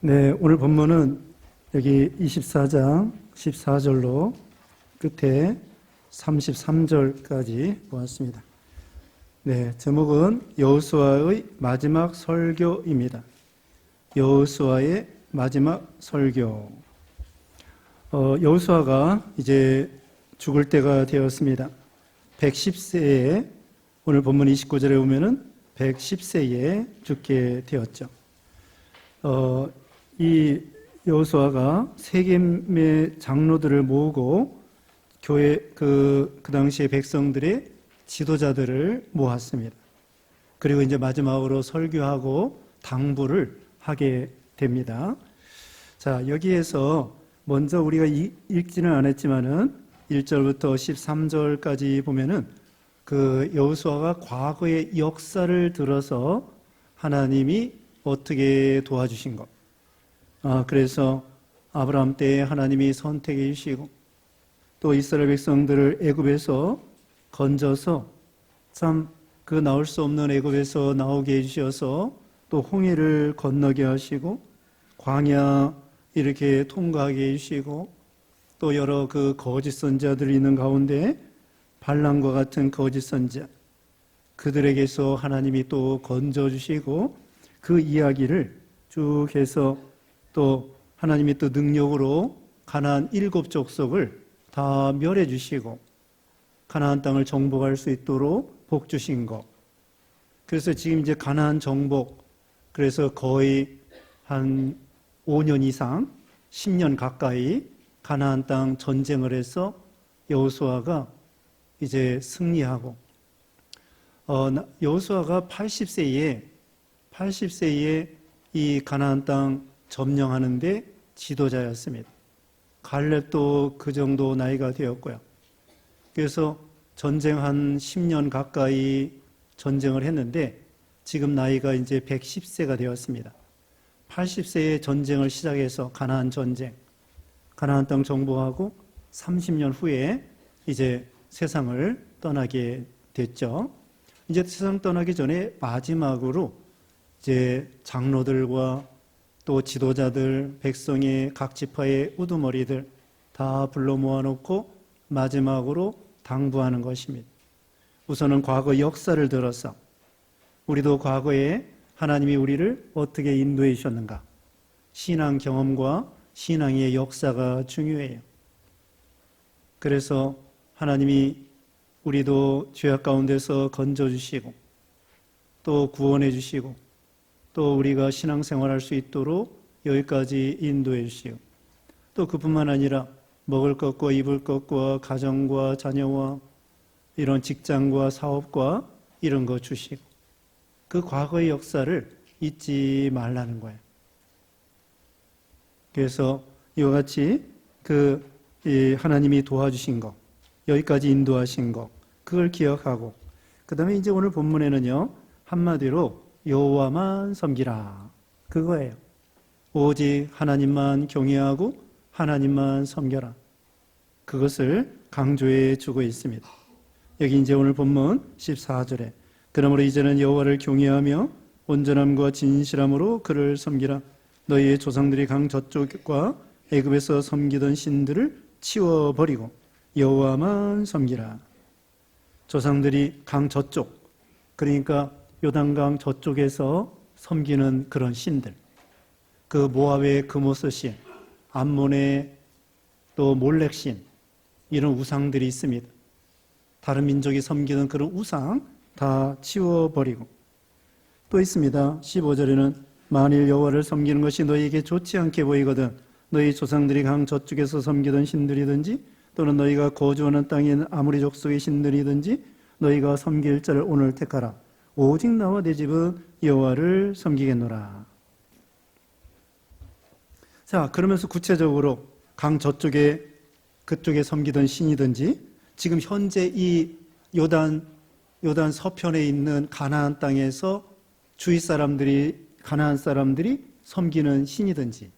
네, 오늘 본문은 여기 24장 14절로 끝에 33절까지 보았습니다. 네, 제목은 여호수아의 마지막 설교입니다. 여호수아의 마지막 설교. 여호수아가 이제 죽을 때가 되었습니다. 110세에 오늘 본문 29절에 보면은 110세에 죽게 되었죠. 이 여호수아가 세겜의 장로들을 모으고 교회 그 당시의 백성들의 지도자들을 모았습니다. 그리고 이제 마지막으로 설교하고 당부를 하게 됩니다. 자, 여기에서 먼저 우리가 읽지는 않았지만은 1절부터 13절까지 보면은 그 여호수아가 과거의 역사를 들어서 하나님이 어떻게 도와주신 것. 그래서 아브라함 때에 하나님이 선택해 주시고 또 이스라엘 백성들을 애굽에서 건져서 참 그 나올 수 없는 애굽에서 나오게 해주셔서 또 홍해를 건너게 하시고 광야 이렇게 통과하게 해주시고 또 여러 그 거짓 선지자들이 있는 가운데 발람과 같은 거짓 선지자 그들에게서 하나님이 또 건져주시고 그 이야기를 쭉 해서 또 하나님이 또 능력으로 가나안 7 족속을 다 멸해 주시고 가나안 땅을 정복할 수 있도록 복 주신 것. 그래서 지금 이제 가나안 정복, 그래서 거의 한 5년 이상 10년 가까이 가나안 땅 전쟁을 해서 여호수아가 이제 승리하고 여호수아가 80세에 이 가나안 땅 점령하는데 지도자였습니다. 갈렙도 그 정도 나이가 되었고요. 그래서 전쟁 한 10년 가까이 전쟁을 했는데 지금 나이가 이제 110세가 되었습니다. 80세에 전쟁을 시작해서 가나안 전쟁, 가나안 땅 정복하고 30년 후에 이제 세상을 떠나게 됐죠. 이제 세상 떠나기 전에 마지막으로 이제 장로들과 또 지도자들, 백성의 각 지파의 우두머리들 다 불러 모아놓고 마지막으로 당부하는 것입니다. 우선은 과거 역사를 들어서 우리도 과거에 하나님이 우리를 어떻게 인도해 주셨는가, 신앙 경험과 신앙의 역사가 중요해요. 그래서 하나님이 우리도 죄악 가운데서 건져주시고 또 구원해 주시고 또 우리가 신앙생활할 수 있도록 여기까지 인도해 주시고 또 그뿐만 아니라 먹을 것과 입을 것과 가정과 자녀와 이런 직장과 사업과 이런 거 주시고 그 과거의 역사를 잊지 말라는 거예요. 그래서 이와 같이 하나님이 도와주신 것, 여기까지 인도하신 것, 그걸 기억하고 그 다음에 이제 오늘 본문에는요 한마디로 여호와만 섬기라 그거예요. 오직 하나님만 경외하고 하나님만 섬겨라. 그것을 강조해 주고 있습니다. 여기 이제 오늘 본문 14절에 그러므로 이제는 여호와를 경외하며 온전함과 진실함으로 그를 섬기라. 너희의 조상들이 강 저쪽과 애굽에서 섬기던 신들을 치워버리고 여호와만 섬기라. 조상들이 강 저쪽, 그러니까 요단강 저쪽에서 섬기는 그런 신들, 그 모압의 그모스신, 암몬의 또 몰렉신, 이런 우상들이 있습니다. 다른 민족이 섬기는 그런 우상 다 치워버리고 또 있습니다. 15절에는 만일 여호와를 섬기는 것이 너희에게 좋지 않게 보이거든 너희 조상들이 강 저쪽에서 섬기던 신들이든지 또는 너희가 거주하는 땅에 있는 아무리 족속의 신들이든지 너희가 섬길 자를 오늘 택하라. 오직 나와 내 집은 여호와를 섬기겠노라. 자, 그러면서 구체적으로 강 저쪽에 그쪽에 섬기던 신이든지 지금 현재 이 요단 서편에 있는 가나안 땅에서 가나안 사람들이 섬기는 신이든지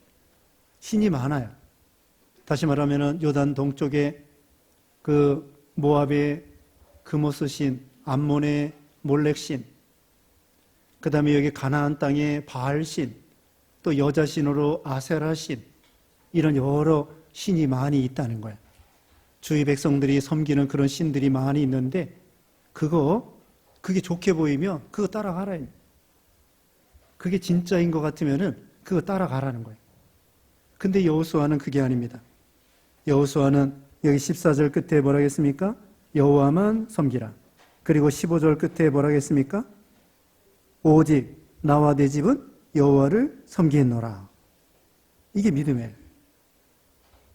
신이 많아요. 다시 말하면 요단 동쪽에 그 모압의 그모스 신, 암몬의 몰렉 신, 그 다음에 여기 가나안 땅의 바알 신, 또 여자 신으로 아세라 신, 이런 여러 신이 많이 있다는 거예요. 주위 백성들이 섬기는 그런 신들이 많이 있는데 그게 좋게 보이면 그거 따라가라. 그게 진짜인 것 같으면은 그거 따라가라는 거예요. 근데 여호수아는 그게 아닙니다. 여호수아는 여기 14절 끝에 뭐라 하겠습니까? 여호와만 섬기라. 그리고 15절 끝에 뭐라 하겠습니까? 오직 나와 내 집은 여호와를 섬기노라. 이게 믿음이에요.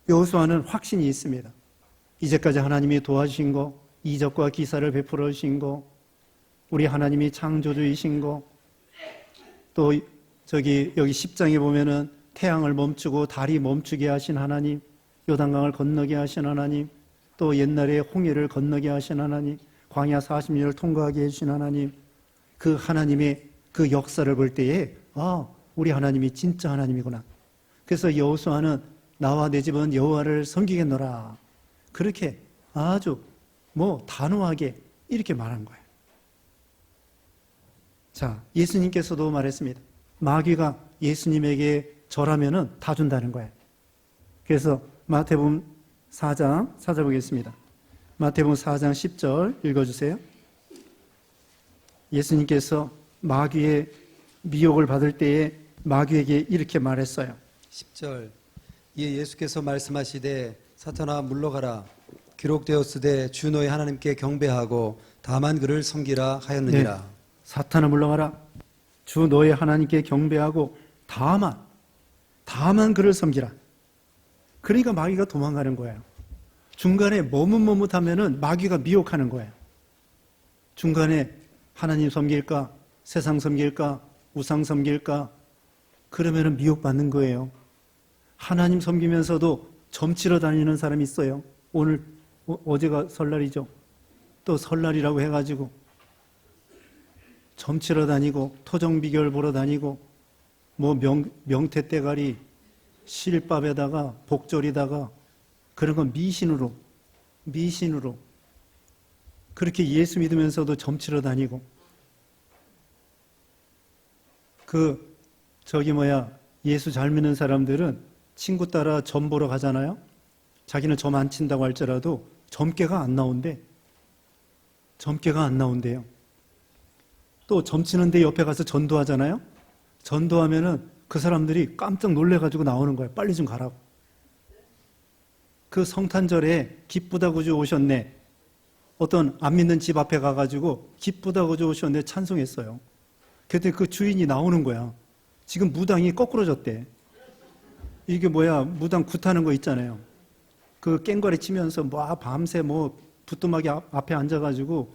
여호수아는 확신이 있습니다. 이제까지 하나님이 도와주신 거, 이적과 기사를 베풀어 주신 거, 우리 하나님이 창조주이신 거, 또 여기 10장에 보면은 태양을 멈추고 달이 멈추게 하신 하나님, 요단강을 건너게 하신 하나님, 또 옛날에 홍해를 건너게 하신 하나님, 광야 40년을 통과하게 해주신 하나님, 그 하나님의 그 역사를 볼 때에 우리 하나님이 진짜 하나님이구나. 그래서 여호수아는 나와 내 집은 여호와를 섬기겠노라. 그렇게 아주 단호하게 이렇게 말한 거예요. 자, 예수님께서도 말했습니다. 마귀가 예수님에게 절하면은 다 준다는 거예요. 그래서 마태복음 4장 찾아보겠습니다. 마태복음 4장 10절 읽어주세요. 예수님께서 마귀의 미혹을 받을 때에 마귀에게 이렇게 말했어요. 10절 이에 예수께서 말씀하시되 사탄아 물러가라. 기록되었으되 주 너희 하나님께 경배하고 다만 그를 섬기라 하였느니라. 네. 사탄아 물러가라. 주 너희 하나님께 경배하고 다만 그를 섬기라. 그러니까 마귀가 도망가는 거예요. 중간에 머뭇머뭇하면은 마귀가 미혹하는 거예요. 중간에 하나님 섬길까, 세상 섬길까, 우상 섬길까, 그러면은 미혹받는 거예요. 하나님 섬기면서도 점치러 다니는 사람이 있어요. 어제가 설날이죠. 또 설날이라고 해가지고 점치러 다니고 토종비결 보러 다니고 명태 대가리 실밥에다가 복절에다가 그런 건 미신으로 그렇게 예수 믿으면서도 점치러 다니고 예수 잘 믿는 사람들은 친구 따라 점 보러 가잖아요. 자기는 점 안 친다고 할지라도 점괘가 안 나온대요. 또 점치는데 옆에 가서 전도하잖아요. 전도하면은 그 사람들이 깜짝 놀래가지고 나오는 거예요. 빨리 좀 가라고. 그 성탄절에 기쁘다고 주 오셨네. 어떤 안 믿는 집 앞에 가가지고 기쁘다고 주 오셨네 찬송했어요. 그때 그 주인이 나오는 거야. 지금 무당이 거꾸로졌대. 이게 무당 굿하는 거 있잖아요. 그 깽거리 치면서 밤새 부뚜막이 앞에 앉아가지고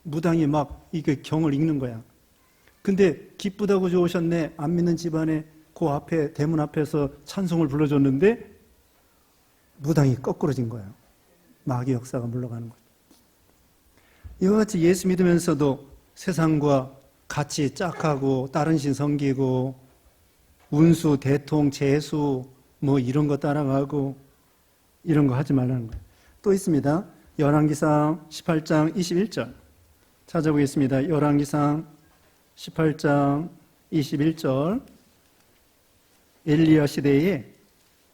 무당이 이게 경을 읽는 거야. 근데 기쁘다고 주 오셨네. 안 믿는 집안에 그 앞에 대문 앞에서 찬송을 불러줬는데 무당이 거꾸로진 거예요. 마귀 역사가 물러가는 거죠. 이와 같이 예수 믿으면서도 세상과 같이 짝하고 다른 신 섬기고 운수, 대통, 재수 이런 거 따라가고 이런 거 하지 말라는 거예요. 또 있습니다. 열왕기상 18장 21절 찾아보겠습니다. 열왕기상 18장 21절 엘리야 시대에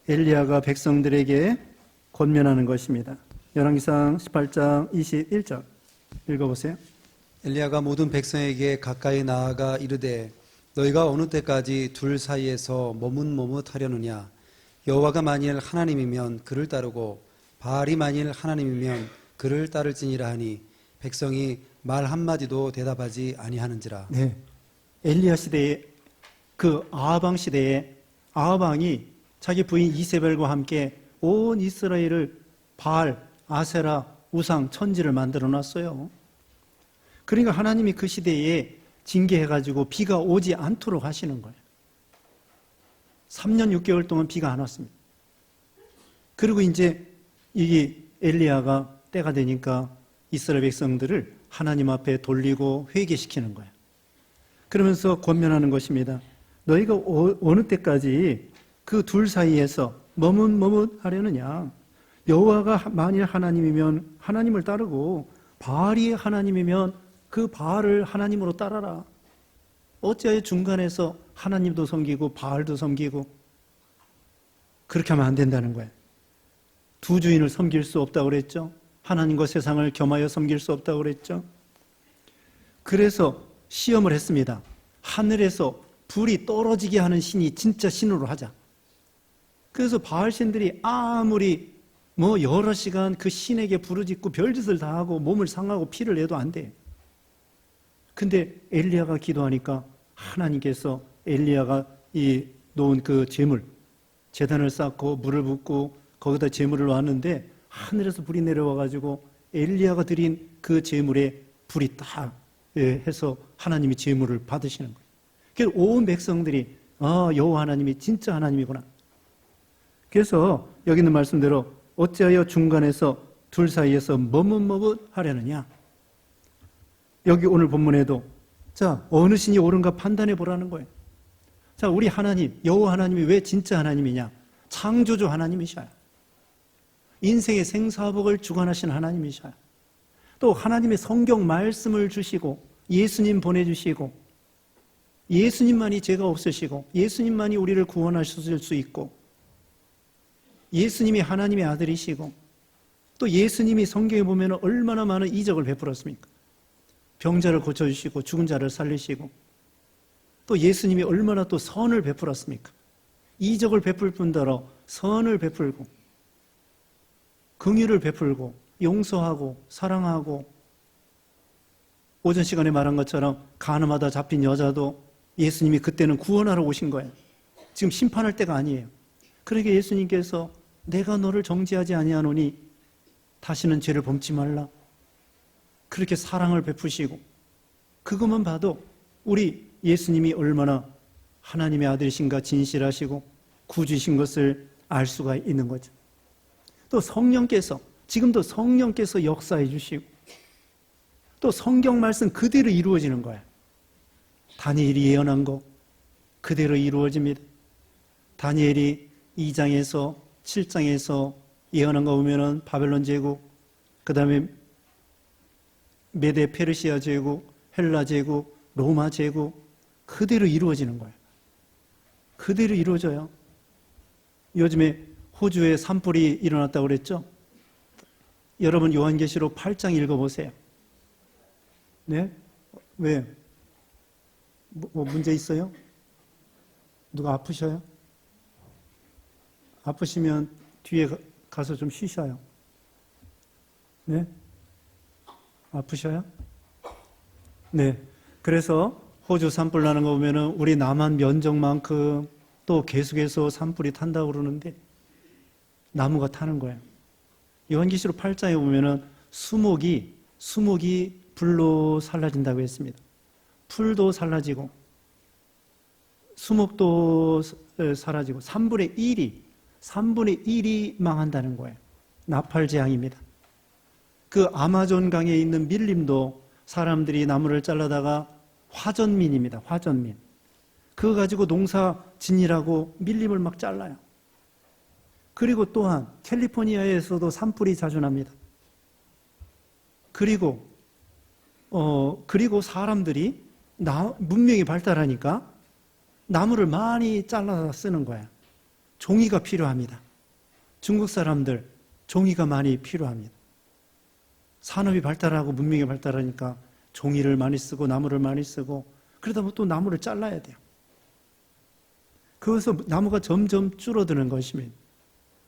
엘리야가 백성들에게 권면하는 것입니다. 열왕기상 18장 21절 읽어보세요. 엘리야가 모든 백성에게 가까이 나아가 이르되 너희가 어느 때까지 둘 사이에서 머뭇머뭇하려느냐. 여호와가 만일 하나님이면 그를 따르고 바알이 만일 하나님이면 그를 따를지니라 하니 백성이 말 한마디도 대답하지 아니하는지라. 네. 엘리야 시대에 아하방 시대에 아하방이 자기 부인 이세벨과 함께 온 이스라엘을 바알, 아세라, 우상, 천지를 만들어 놨어요. 그러니까 하나님이 그 시대에 징계해가지고 비가 오지 않도록 하시는 거예요. 3년 6개월 동안 비가 안 왔습니다. 그리고 이제 이게 엘리야가 때가 되니까 이스라엘 백성들을 하나님 앞에 돌리고 회개시키는 거예요. 그러면서 권면하는 것입니다. 너희가 어느 때까지 그 둘 사이에서 머뭇머뭇하려느냐. 여호와가 만일 하나님이면 하나님을 따르고 바알이 하나님이면 그 바알을 하나님으로 따라라. 어찌하여 중간에서 하나님도 섬기고 바알도 섬기고 그렇게 하면 안 된다는 거예요. 두 주인을 섬길 수 없다고 그랬죠. 하나님과 세상을 겸하여 섬길 수 없다고 그랬죠. 그래서 시험을 했습니다. 하늘에서 불이 떨어지게 하는 신이 진짜 신으로 하자. 그래서 바알 신들이 아무리 여러 시간 그 신에게 부르짖고 별짓을 다 하고 몸을 상하고 피를 내도 안 돼. 근데 엘리야가 기도하니까 하나님께서 엘리야가 이 놓은 그 제물, 제단을 쌓고 물을 붓고 거기다 제물을 놨는데 하늘에서 불이 내려와가지고 엘리야가 드린 그 제물에 불이 딱 해서 하나님이 제물을 받으시는 거예요. 그래서 온 백성들이 여호와 하나님이 진짜 하나님이구나. 그래서 여기 있는 말씀대로 어찌하여 중간에서 둘 사이에서 머뭇머뭇하려느냐. 여기 오늘 본문에도 자 어느 신이 옳은가 판단해 보라는 거예요. 자 우리 하나님 여호와 하나님이 왜 진짜 하나님이냐. 창조주 하나님이셔요. 인생의 생사복을 주관하신 하나님이셔요. 또 하나님의 성경 말씀을 주시고 예수님 보내주시고 예수님만이 죄가 없으시고 예수님만이 우리를 구원하실 수 있고 예수님이 하나님의 아들이시고 또 예수님이 성경에 보면 얼마나 많은 이적을 베풀었습니까? 병자를 고쳐주시고 죽은 자를 살리시고 또 예수님이 얼마나 또 선을 베풀었습니까? 이적을 베풀 뿐더러 선을 베풀고 긍휼을 베풀고 용서하고 사랑하고 오전 시간에 말한 것처럼 간음하다 잡힌 여자도 예수님이 그때는 구원하러 오신 거예요. 지금 심판할 때가 아니에요. 그러니까 예수님께서 내가 너를 정죄하지 아니하노니 다시는 죄를 범치 말라. 그렇게 사랑을 베푸시고 그것만 봐도 우리 예수님이 얼마나 하나님의 아들이신가 진실하시고 구주신 것을 알 수가 있는 거죠. 또 성령께서 지금도 성령께서 역사해 주시고 또 성경 말씀 그대로 이루어지는 거예요. 다니엘이 예언한 거 그대로 이루어집니다. 다니엘이 2장에서 7장에서 예언한 거 보면은 바벨론 제국, 그 다음에 메데 페르시아 제국, 헬라 제국, 로마 제국 그대로 이루어지는 거예요. 그대로 이루어져요. 요즘에 호주에 산불이 일어났다고 그랬죠? 여러분 요한계시록 8장 읽어보세요. 네? 왜? 뭐 문제 있어요? 누가 아프셔요? 아프시면 뒤에 가서 좀 쉬셔요. 네? 아프셔요? 네. 그래서 호주 산불 나는 거 보면은 우리 남한 면적만큼 또 계속해서 산불이 탄다고 그러는데 나무가 타는 거예요. 요한계시록 8장에 보면은 수목이 불로 살라진다고 했습니다. 풀도 살라지고 수목도 사라지고 3분의 1이 망한다는 거예요. 나팔재앙입니다. 그 아마존 강에 있는 밀림도 사람들이 나무를 잘라다가 화전민입니다. 화전민. 그거 가지고 농사 짓이라고 밀림을 막 잘라요. 그리고 또한 캘리포니아에서도 산불이 자주 납니다. 그리고 사람들이 문명이 발달하니까 나무를 많이 잘라서 쓰는 거야. 종이가 필요합니다. 중국 사람들 종이가 많이 필요합니다. 산업이 발달하고 문명이 발달하니까 종이를 많이 쓰고 나무를 많이 쓰고 그러다 보면 또 나무를 잘라야 돼요. 그래서 나무가 점점 줄어드는 것입니다.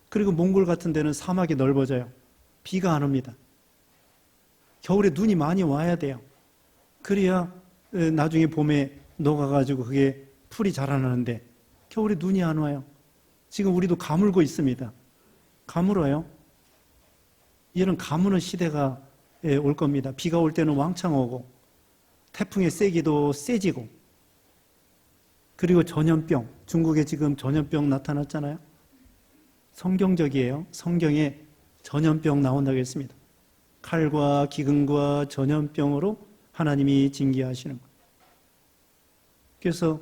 그리고 몽골 같은 데는 사막이 넓어져요. 비가 안 옵니다. 겨울에 눈이 많이 와야 돼요. 그래야 나중에 봄에 녹아가지고 그게 풀이 자라나는데 겨울에 눈이 안 와요. 지금 우리도 가물고 있습니다. 가물어요. 이런 가무는 시대가 올 겁니다. 비가 올 때는 왕창 오고 태풍의 세기도 세지고 그리고 전염병, 중국에 지금 전염병 나타났잖아요. 성경적이에요. 성경에 전염병 나온다고 했습니다. 칼과 기근과 전염병으로 하나님이 징계하시는 거예요. 그래서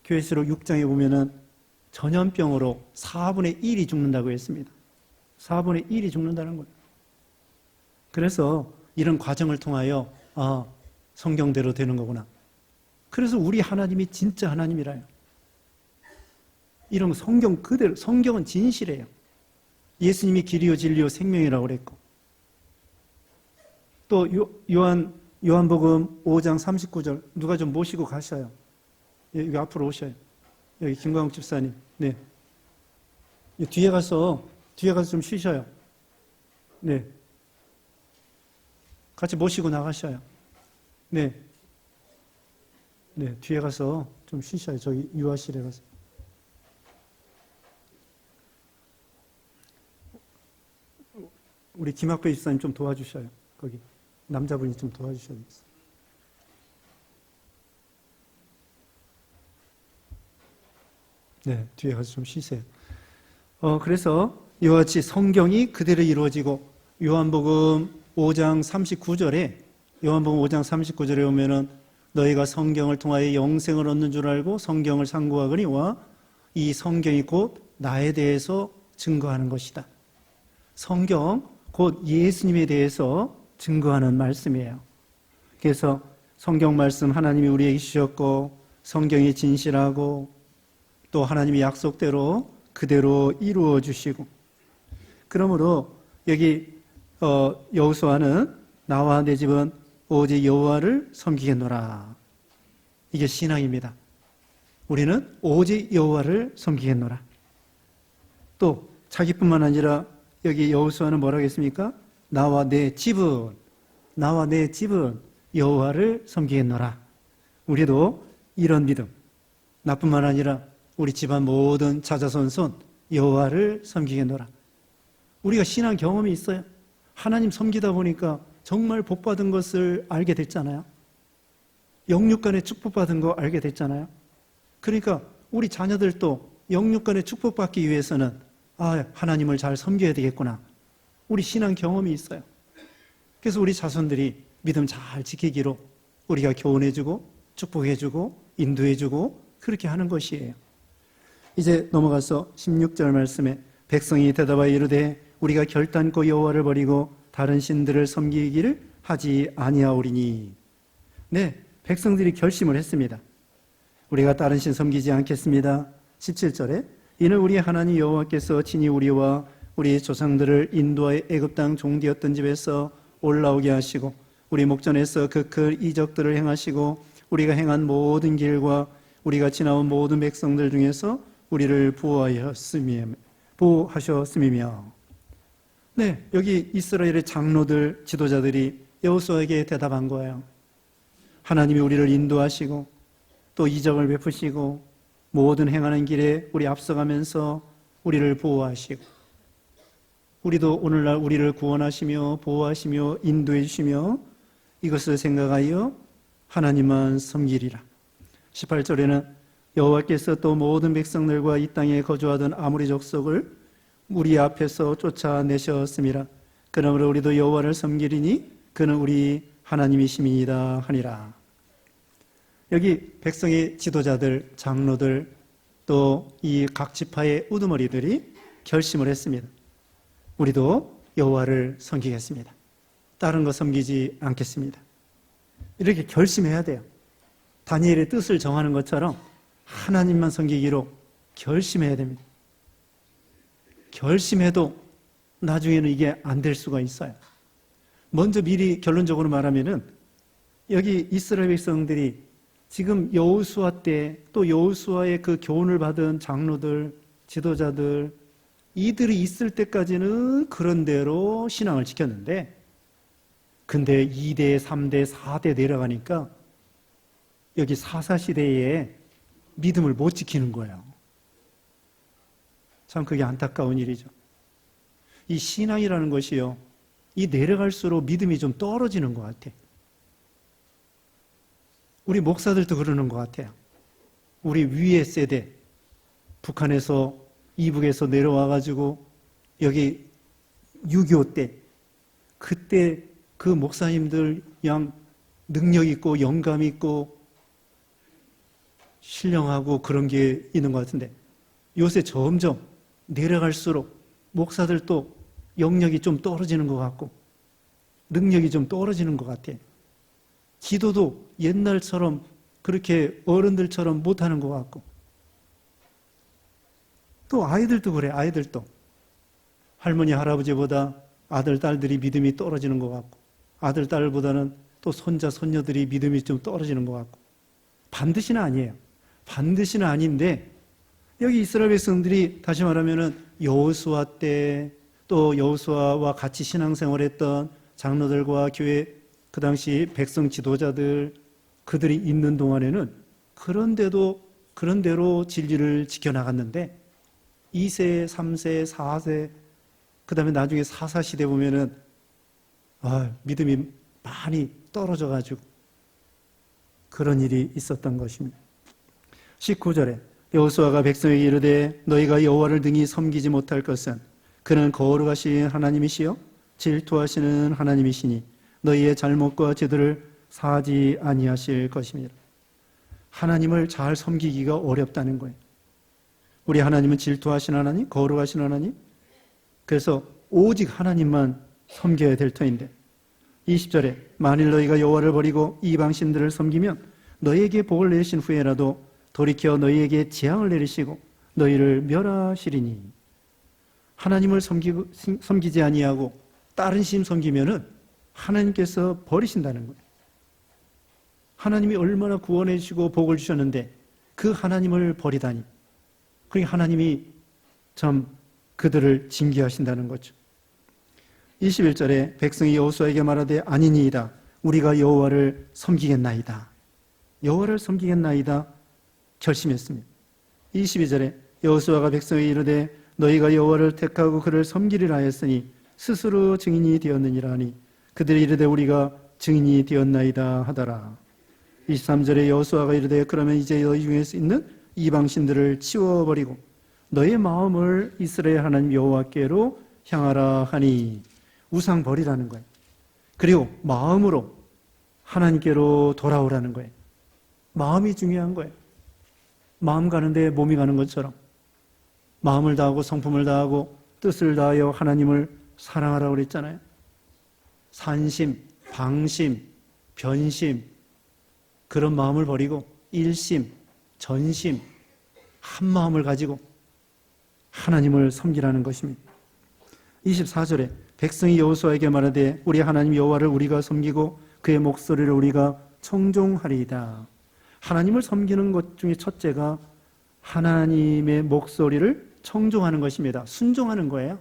교회시록 6장에 보면은 전염병으로 4분의 1이 죽는다고 했습니다. 4분의 1이 죽는다는 거예요. 그래서 이런 과정을 통하여 성경대로 되는 거구나. 그래서 우리 하나님이 진짜 하나님이라요. 이런 성경 그대로, 성경은 진실이에요. 예수님이 길이요 진리요 생명이라고 그랬고, 또 요한복음 5장 39절 누가 좀 모시고 가셔요. 여기 앞으로 오셔요. 여기 김광욱 집사님. 네. 뒤에 가서 좀 쉬셔요. 네. 같이 모시고 나가셔요. 네. 네. 뒤에 가서 좀 쉬셔요. 저기 유아실에 가서. 우리 김학배 집사님 좀 도와주셔요. 거기. 남자분이 좀 도와주셔야 되겠어요. 네. 뒤에 가서 좀 쉬세요. 그래서 이와 같이 성경이 그대로 이루어지고, 요한복음 5장 39절에 오면은 너희가 성경을 통하여 영생을 얻는 줄 알고 성경을 상고하거니와 이 성경이 곧 나에 대해서 증거하는 것이다. 성경 곧 예수님에 대해서 증거하는 말씀이에요. 그래서 성경 말씀 하나님이 우리에게 주셨고, 성경이 진실하고, 또 하나님의 약속대로 그대로 이루어 주시고, 그러므로 여기 여호수아는 나와 내 집은 오직 여호와를 섬기겠노라. 이게 신앙입니다. 우리는 오직 여호와를 섬기겠노라. 또 자기뿐만 아니라 여기 여호수아는 뭐라고 했습니까? 나와 내 집은 여호와를 섬기겠노라. 우리도 이런 믿음, 나뿐만 아니라 우리 집안 모든 자자손손 여호와를 섬기겠노라. 우리가 신앙 경험이 있어요. 하나님 섬기다 보니까 정말 복받은 것을 알게 됐잖아요. 영육간의 축복받은 거 알게 됐잖아요. 그러니까 우리 자녀들도 영육간의 축복받기 위해서는 하나님을 잘 섬겨야 되겠구나. 우리 신앙 경험이 있어요. 그래서 우리 자손들이 믿음 잘 지키기로 우리가 교훈해주고 축복해주고 인도해주고 그렇게 하는 것이에요. 이제 넘어가서 16절 말씀에 백성이 대답하여 이르되 우리가 결단코 여호와를 버리고 다른 신들을 섬기기를 하지 아니하오리니. 네, 백성들이 결심을 했습니다. 우리가 다른 신 섬기지 않겠습니다. 17절에 이는 우리 하나님 여호와께서 친히 우리와 우리 조상들을 인도하여 애굽 땅 종되었던 집에서 올라오게 하시고 우리 목전에서 그 큰 이적들을 행하시고 우리가 행한 모든 길과 우리가 지나온 모든 백성들 중에서 우리를 보호하셨음이며. 네, 여기 이스라엘의 장로들, 지도자들이 여호수아에게 대답한 거예요. 하나님이 우리를 인도하시고 또 이적을 베푸시고 모든 행하는 길에 우리 앞서가면서 우리를 보호하시고, 우리도 오늘날 우리를 구원하시며 보호하시며 인도해 주시며 이것을 생각하여 하나님만 섬기리라. 18절에는 여호와께서 또 모든 백성들과 이 땅에 거주하던 아모리 족속을 우리 앞에서 쫓아내셨음이라. 그러므로 우리도 여호와를 섬기리니 그는 우리 하나님이심이다 하니라. 여기 백성의 지도자들, 장로들, 또 이 각 지파의 우두머리들이 결심을 했습니다. 우리도 여호와를 섬기겠습니다. 다른 거 섬기지 않겠습니다. 이렇게 결심해야 돼요. 다니엘의 뜻을 정하는 것처럼 하나님만 섬기기로 결심해야 됩니다. 결심해도 나중에는 이게 안 될 수가 있어요. 먼저 미리 결론적으로 말하면은 여기 이스라엘 백성들이 지금 여호수아 때 또 여호수아의 그 교훈을 받은 장로들, 지도자들 이들이 있을 때까지는 그런 대로 신앙을 지켰는데, 근데 2대, 3대, 4대 내려가니까 여기 사사시대에 믿음을 못 지키는 거예요. 참 그게 안타까운 일이죠. 이 신앙이라는 것이요, 이 내려갈수록 믿음이 좀 떨어지는 것 같아. 우리 목사들도 그러는 것 같아요. 우리 위의 세대, 북한에서 이북에서 내려와가지고 여기 6.25 때, 그때 그 목사님들 양 능력 있고 영감 있고 신령하고 그런 게 있는 것 같은데, 요새 점점 내려갈수록 목사들도 영역이 좀 떨어지는 것 같고 능력이 좀 떨어지는 것 같아. 기도도 옛날처럼 그렇게 어른들처럼 못하는 것 같고, 또 아이들도 그래. 아이들도 할머니 할아버지보다 아들 딸들이 믿음이 떨어지는 것 같고, 아들 딸보다는 또 손자 손녀들이 믿음이 좀 떨어지는 것 같고, 반드시는 아니에요. 반드시는 아닌데, 여기 이스라엘 백성들이 다시 말하면은 여호수아 때, 또 여호수아와 같이 신앙생활했던 장로들과 교회 그 당시 백성 지도자들, 그들이 있는 동안에는 그런대로 진리를 지켜나갔는데, 2세, 3세, 4세, 그 다음에 나중에 사사시대 보면은 믿음이 많이 떨어져가지고 그런 일이 있었던 것입니다. 19절에 여호수아가 백성에게 이르되 너희가 여호와를 등이 섬기지 못할 것은 그는 거룩하신 하나님이시요 질투하시는 하나님이시니 너희의 잘못과 죄들을 사하지 아니하실 것입니다. 하나님을 잘 섬기기가 어렵다는 거예요. 우리 하나님은 질투하신 하나님, 거룩하신 하나님, 그래서 오직 하나님만 섬겨야 될 터인데, 20절에 만일 너희가 여호와를 버리고 이방신들을 섬기면 너희에게 복을 내리신 후에라도 돌이켜 너희에게 재앙을 내리시고 너희를 멸하시리니, 하나님을 섬기지 아니하고 다른 신 섬기면은 하나님께서 버리신다는 거예요. 하나님이 얼마나 구원해 주시고 복을 주셨는데 그 하나님을 버리다니, 그러니까 하나님이 참 그들을 징계하신다는 거죠. 21절에 백성이 여호수아에게 말하되 아니니이다. 우리가 여호와를 섬기겠나이다. 여호와를 섬기겠나이다 결심했습니다. 22절에 여호수아가 백성에게 이르되 너희가 여호와를 택하고 그를 섬기리라 하였으니 스스로 증인이 되었느니라 하니 그들이 이르되 우리가 증인이 되었나이다 하더라. 23절에 여호수아가 이르되 그러면 이제 너희 중에서 있는 이방신들을 치워버리고 너의 마음을 이스라엘 하나님 여호와께로 향하라 하니, 우상 버리라는 거예요. 그리고 마음으로 하나님께로 돌아오라는 거예요. 마음이 중요한 거예요. 마음 가는데 몸이 가는 것처럼 마음을 다하고 성품을 다하고 뜻을 다하여 하나님을 사랑하라고 그랬잖아요. 산심, 방심, 변심, 그런 마음을 버리고 일심, 전심, 한 마음을 가지고 하나님을 섬기라는 것입니다. 24절에 백성이 여호수아에게 말하되 우리 하나님 여호와를 우리가 섬기고 그의 목소리를 우리가 청종하리이다. 하나님을 섬기는 것 중에 첫째가 하나님의 목소리를 청종하는 것입니다. 순종하는 거예요.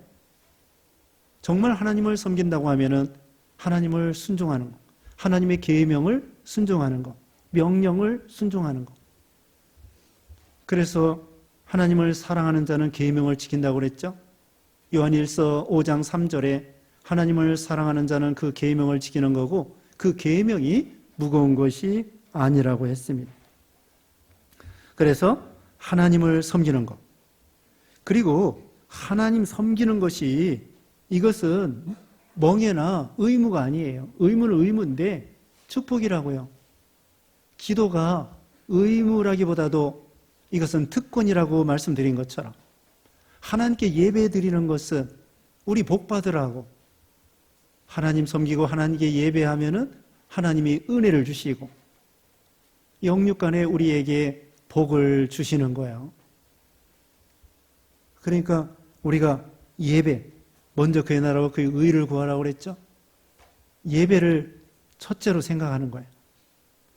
정말 하나님을 섬긴다고 하면은 하나님을 순종하는 것, 하나님의 계명을 순종하는 것, 명령을 순종하는 것. 그래서 하나님을 사랑하는 자는 계명을 지킨다고 그랬죠. 요한일서 5장 3절에 하나님을 사랑하는 자는 그 계명을 지키는 거고 그 계명이 무거운 것이 아니라고 했습니다. 그래서 하나님을 섬기는 것, 그리고 하나님 섬기는 것이 이것은 멍해나 의무가 아니에요. 의무는 의무인데 축복이라고요. 기도가 의무라기보다도 이것은 특권이라고 말씀드린 것처럼 하나님께 예배 드리는 것은 우리 복 받으라고, 하나님 섬기고 하나님께 예배하면은 하나님이 은혜를 주시고 영육간에 우리에게 복을 주시는 거예요. 그러니까 우리가 예배, 먼저 그의 나라와 그의 의를 구하라고 그랬죠. 예배를 첫째로 생각하는 거예요.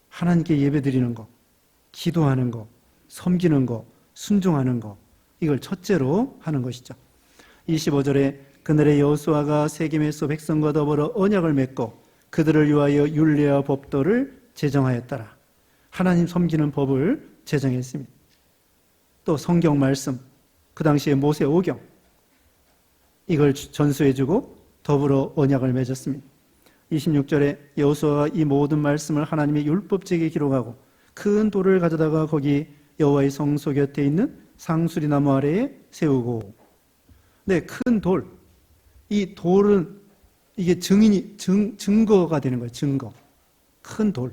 하나님께 예배 드리는 거, 기도하는 거, 섬기는 거, 순종하는 거, 이걸 첫째로 하는 것이죠. 25절에 그날의 여호수아가 세겜에서 백성과 더불어 언약을 맺고 그들을 위하여 율례와 법도를 제정하였더라. 하나님 섬기는 법을 제정했습니다. 또 성경 말씀, 그 당시에 모세 오경, 이걸 전수해주고 더불어 언약을 맺었습니다. 26절에 여호수아가 이 모든 말씀을 하나님의 율법책에 기록하고 큰 돌을 가져다가 거기 여호와의 성소 곁에 있는 상수리 나무 아래에 세우고, 네, 큰 돌, 이 돌은 이게 증거가 되는 거예요. 증거. 큰 돌.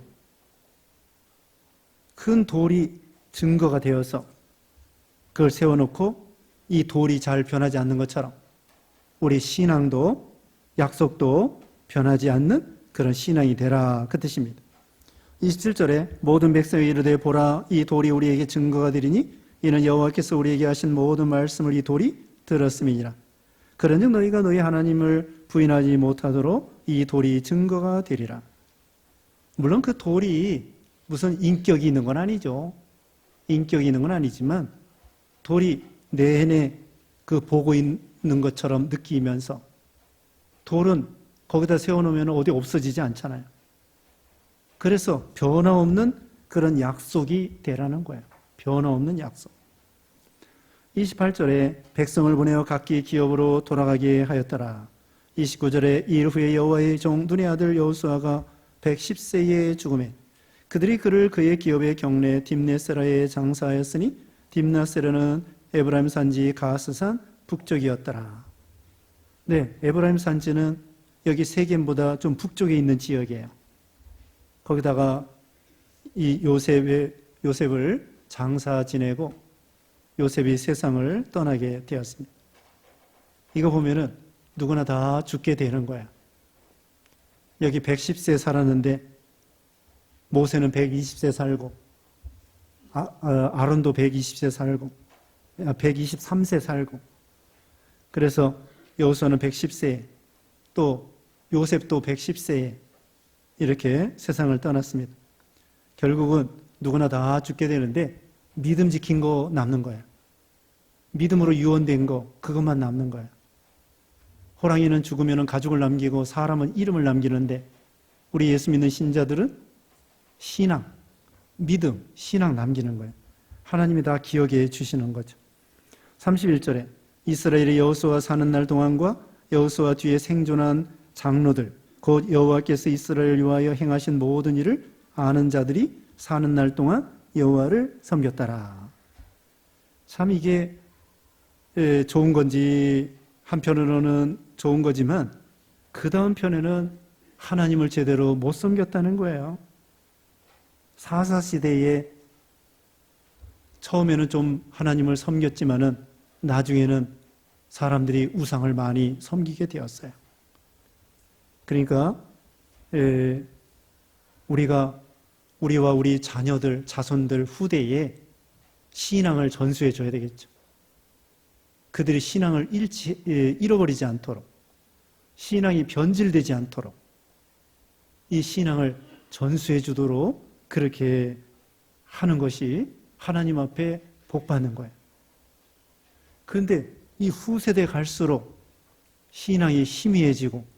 큰 돌이 증거가 되어서 그걸 세워놓고 이 돌이 잘 변하지 않는 것처럼 우리 신앙도 약속도 변하지 않는 그런 신앙이 되라, 그 뜻입니다. 27절에 모든 백성이 이르되 보라 이 돌이 우리에게 증거가 되리니 이는 여호와께서 우리에게 하신 모든 말씀을 이 돌이 들었음이니라. 그런즉 너희가 너희 하나님을 부인하지 못하도록 이 돌이 증거가 되리라. 물론 그 돌이 무슨 인격이 있는 건 아니죠. 인격이 있는 건 아니지만 돌이 내내 그 보고 있는 것처럼 느끼면서 돌은 거기다 세워놓으면 어디 없어지지 않잖아요. 그래서 변화없는 그런 약속이 되라는 거예요. 변화없는 약속. 28절에 백성을 보내어 각기 기업으로 돌아가게 하였더라. 29절에 일 후에 여호와의 종 눈의 아들 여호수아가 110세에 죽음에 그들이 그를 그의 기업의 경내 딥네세라에 장사하였으니 딥나세라는 에브라임 산지 가스산 북쪽이었더라. 네, 에브라임 산지는 여기 세겜보다 좀 북쪽에 있는 지역이에요. 거기다가 이 요셉을 장사 지내고 요셉이 세상을 떠나게 되었습니다. 이거 보면은 누구나 다 죽게 되는 거야. 여기 110세 살았는데 모세는 120세 살고 아론도 120세 살고 123세 살고 그래서 여호수아는 110세에 또 요셉도 110세에 이렇게 세상을 떠났습니다. 결국은 누구나 다 죽게 되는데 믿음 지킨 거 남는 거예요. 믿음으로 유언된 거 그것만 남는 거예요. 호랑이는 죽으면 가죽을 남기고 사람은 이름을 남기는데 우리 예수 믿는 신자들은 신앙, 믿음, 신앙 남기는 거예요. 하나님이 다 기억해 주시는 거죠. 31절에 이스라엘의 여호수아 사는 날 동안과 여호수아 뒤에 생존한 장로들 곧 여호와께서 이스라엘을 위하여 행하신 모든 일을 아는 자들이 사는 날 동안 여호와를 섬겼더라. 참 이게 좋은 건지 한편으로는 좋은 거지만 그 다음 편에는 하나님을 제대로 못 섬겼다는 거예요. 사사시대에 처음에는 좀 하나님을 섬겼지만은 나중에는 사람들이 우상을 많이 섬기게 되었어요. 그러니까 우리와 우리 자녀들, 자손들 후대에 신앙을 전수해 줘야 되겠죠. 그들이 신앙을 잃어버리지 않도록, 신앙이 변질되지 않도록 이 신앙을 전수해 주도록 그렇게 하는 것이 하나님 앞에 복 받는 거예요. 그런데 이 후세대 갈수록 신앙이 희미해지고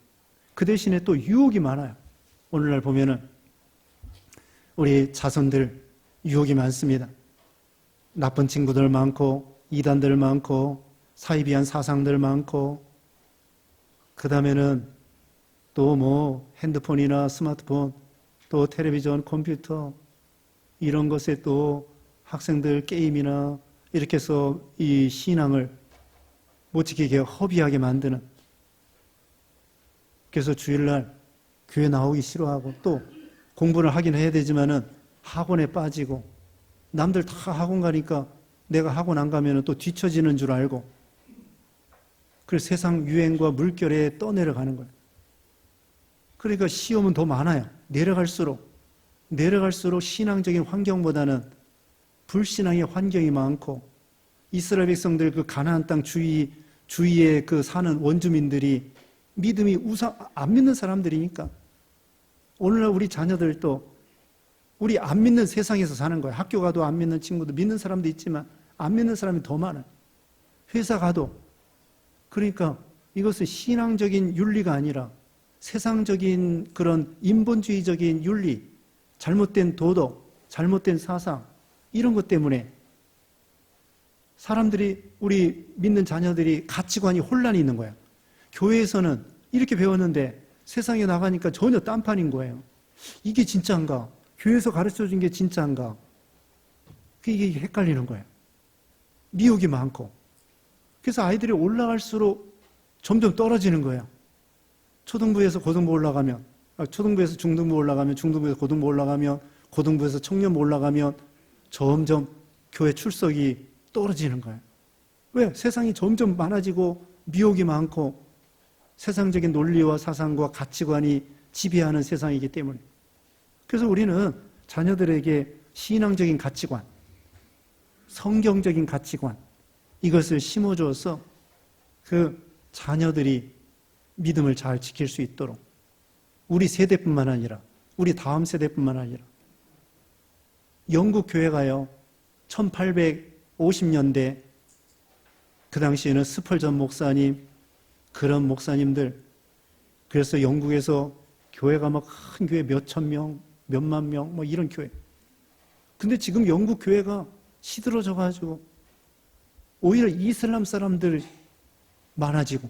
그 대신에 또 유혹이 많아요. 오늘날 보면은 우리 자손들 유혹이 많습니다. 나쁜 친구들 많고 이단들 많고 사이비한 사상들 많고 그 다음에는 또 뭐 핸드폰이나 스마트폰 또 텔레비전, 컴퓨터 이런 것에 또 학생들 게임이나 이렇게 해서 이 신앙을 못 지키게 허비하게 만드는 그래서 주일날 교회 나오기 싫어하고 또 공부를 하긴 해야 되지만은 학원에 빠지고 남들 다 학원 가니까 내가 학원 안 가면 또 뒤처지는 줄 알고 그래서 세상 유행과 물결에 떠내려가는 거예요. 그러니까 시험은 더 많아요. 내려갈수록 신앙적인 환경보다는 불신앙의 환경이 많고 이스라엘 백성들 그 가나안 땅 주위에 그 사는 원주민들이 믿음이 안 믿는 사람들이니까 오늘날 우리 자녀들도 우리 안 믿는 세상에서 사는 거예요. 학교 가도 안 믿는 친구도 믿는 사람도 있지만 안 믿는 사람이 더 많아요. 회사 가도. 그러니까 이것은 신앙적인 윤리가 아니라 세상적인 그런 인본주의적인 윤리, 잘못된 도덕, 잘못된 사상 이런 것 때문에 사람들이 우리 믿는 자녀들이 가치관이 혼란이 있는 거예요. 교회에서는 이렇게 배웠는데 세상에 나가니까 전혀 딴판인 거예요. 이게 진짜인가? 교회에서 가르쳐준 게 진짜인가? 이게 헷갈리는 거예요. 미혹이 많고. 그래서 아이들이 올라갈수록 점점 떨어지는 거예요. 초등부에서 고등부 올라가면, 초등부에서 중등부 올라가면, 중등부에서 고등부 올라가면, 고등부에서 청년부 올라가면 점점 교회 출석이 떨어지는 거예요. 왜? 세상이 점점 많아지고 미혹이 많고 세상적인 논리와 사상과 가치관이 지배하는 세상이기 때문에. 그래서 우리는 자녀들에게 신앙적인 가치관, 성경적인 가치관, 이것을 심어주어서 그 자녀들이 믿음을 잘 지킬 수 있도록 우리 세대뿐만 아니라 우리 다음 세대뿐만 아니라 영국 교회가요 1850년대 그 당시에는 스펄전 목사님 그런 목사님들 그래서 영국에서 교회가 막 큰 교회 몇천 명, 몇만 명 뭐 이런 교회. 근데 지금 영국 교회가 시들어져 가지고 오히려 이슬람 사람들 많아지고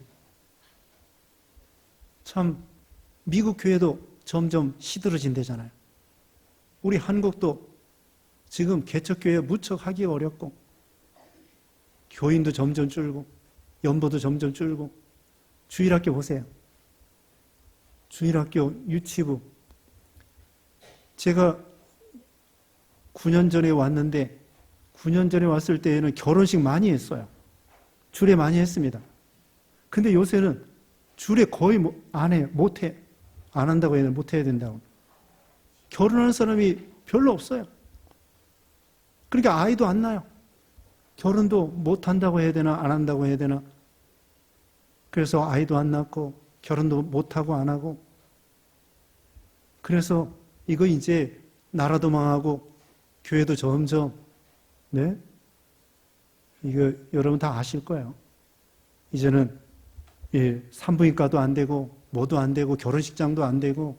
참 미국 교회도 점점 시들어진대잖아요. 우리 한국도 지금 개척교회 무척 하기 어렵고 교인도 점점 줄고 연보도 점점 줄고 주일학교 보세요. 주일학교 유치부 제가 9년 전에 왔는데 9년 전에 왔을 때에는 결혼식 많이 했어요. 주례 많이 했습니다. 근데 요새는 주례 거의 안 해, 못 해. 안 한다고 해야 되나, 못 해야 된다고. 결혼하는 사람이 별로 없어요. 그러니까 아이도 안 나요. 결혼도 못 한다고 해야 되나, 안 한다고 해야 되나. 그래서 아이도 안 낳고, 결혼도 못 하고 안 하고. 그래서 이거 이제 나라도 망하고, 교회도 점점, 네? 이거 여러분 다 아실 거예요. 이제는, 산부인과도 안 되고, 뭐도 안 되고, 결혼식장도 안 되고,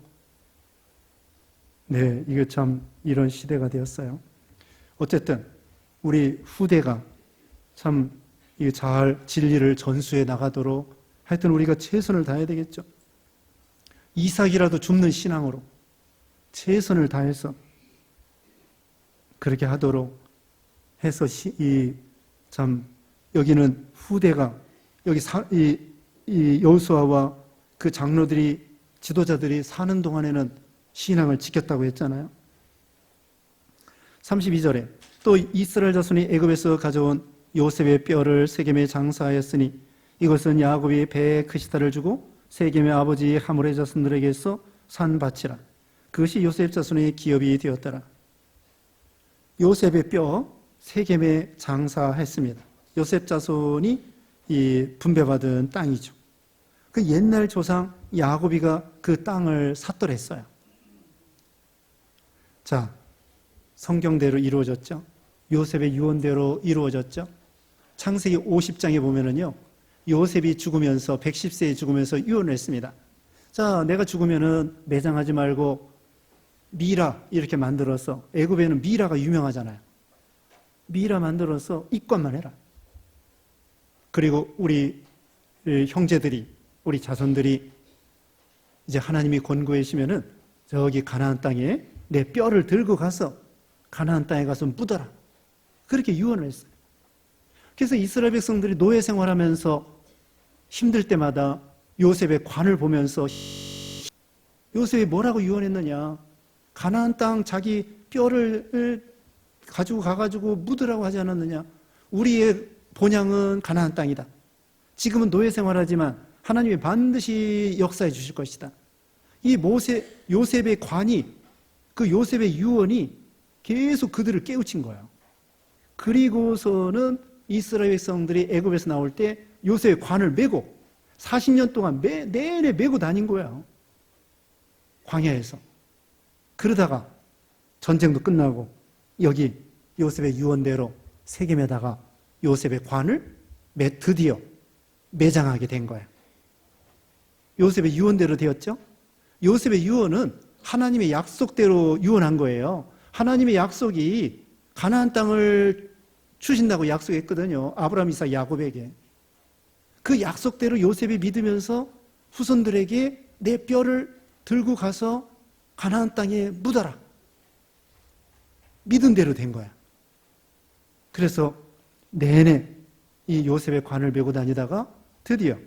네, 이게 참 이런 시대가 되었어요. 어쨌든, 우리 후대가 참 잘 진리를 전수해 나가도록 하여튼 우리가 최선을 다해야 되겠죠. 이삭이라도 줍는 신앙으로 최선을 다해서 그렇게 하도록 해서 참 여기는 후대가 여기 이 여호수아와 그 장로들이 지도자들이 사는 동안에는 신앙을 지켰다고 했잖아요. 32절에 또 이스라엘 자손이 애굽에서 가져온 요셉의 뼈를 세겜에 장사하였으니 이것은 야곱이 배에 크시다를 주고 세겜의 아버지 하몰의 자손들에게서 산 밭이라. 그것이 요셉 자손의 기업이 되었더라. 요셉의 뼈 세겜에 장사했습니다. 요셉 자손이 이 분배받은 땅이죠. 그 옛날 조상 야곱이가 그 땅을 샀더랬어요. 자, 성경대로 이루어졌죠. 요셉의 유언대로 이루어졌죠. 창세기 50장에 보면은요, 요셉이 죽으면서 110세에 죽으면서 유언을 했습니다. 자, 내가 죽으면은 매장하지 말고 미라 이렇게 만들어서 애굽에는 미라가 유명하잖아요. 미라 만들어서 입관만 해라. 그리고 우리 형제들이 우리 자손들이 이제 하나님이 권고하시면은 저기 가나안 땅에 내 뼈를 들고 가서 가나안 땅에 가서 묻어라. 그렇게 유언을 했어요. 그래서 이스라엘 백성들이 노예 생활하면서 힘들 때마다 요셉의 관을 보면서 요셉이 뭐라고 유언했느냐. 가나안 땅 자기 뼈를 가지고 가가지고 묻으라고 하지 않았느냐. 우리의 본향은 가나안 땅이다. 지금은 노예 생활하지만 하나님이 반드시 역사해 주실 것이다. 이 요셉의 관이 그 요셉의 유언이 계속 그들을 깨우친 거예요. 그리고서는 이스라엘 백성들이 애굽에서 나올 때 요셉의 관을 메고 40년 동안 내내 메고 다닌 거예요. 광야에서. 그러다가 전쟁도 끝나고 여기 요셉의 유언대로 세겜에다가 요셉의 관을 드디어 매장하게 된 거예요. 요셉의 유언대로 되었죠. 요셉의 유언은 하나님의 약속대로 유언한 거예요. 하나님의 약속이 가나안 땅을 주신다고 약속했거든요. 아브라함, 이삭, 야곱에게. 그 약속대로 요셉이 믿으면서 후손들에게 내 뼈를 들고 가서 가나안 땅에 묻어라. 믿은 대로 된 거야. 그래서 내내 이 요셉의 관을 메고 다니다가 드디어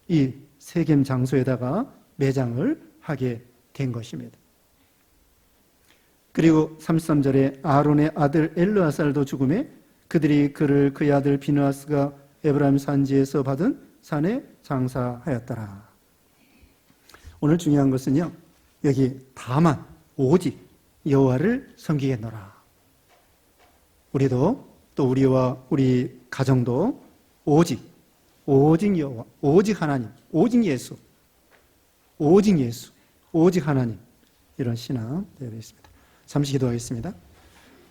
이 세겜 장소에다가 매장을 하게 된 것입니다. 그리고 33절에 아론의 아들 엘르아살도 죽음에 그들이 그를 그의 아들 비느하스가 에브라임 산지에서 받은 산에 장사하였더라. 오늘 중요한 것은요, 여기 다만 오직 여호와를 섬기겠노라. 우리도 또 우리와 우리 가정도 오직 여호와, 오직 하나님, 오직 예수, 오직 하나님, 이런 신앙 되어 있습니다. 잠시 기도하겠습니다.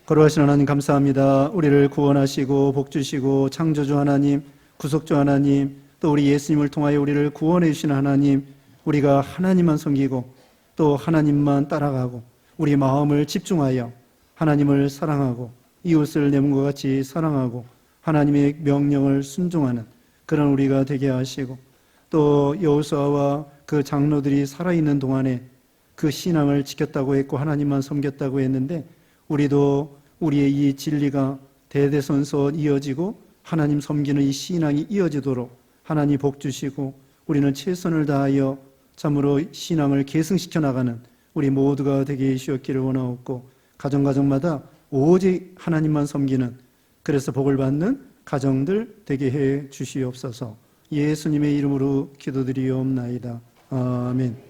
거룩하신 하나님 감사합니다. 우리를 구원하시고 복주시고 창조주 하나님, 구속주 하나님, 또 우리 예수님을 통하여 우리를 구원해 주신 하나님, 우리가 하나님만 섬기고 또 하나님만 따라가고 우리 마음을 집중하여 하나님을 사랑하고 이웃을 내 몸과 같이 사랑하고 하나님의 명령을 순종하는 그런 우리가 되게 하시고, 또 여호수아와 그 장로들이 살아있는 동안에 그 신앙을 지켰다고 했고 하나님만 섬겼다고 했는데, 우리도 우리의 이 진리가 대대손손 이어지고 하나님 섬기는 이 신앙이 이어지도록 하나님 복 주시고, 우리는 최선을 다하여 참으로 신앙을 계승시켜 나가는 우리 모두가 되게 해주셨기를 원하옵고, 가정마다 오직 하나님만 섬기는, 그래서 복을 받는 가정들 되게 해 주시옵소서. 예수님의 이름으로 기도드리옵나이다. 아멘.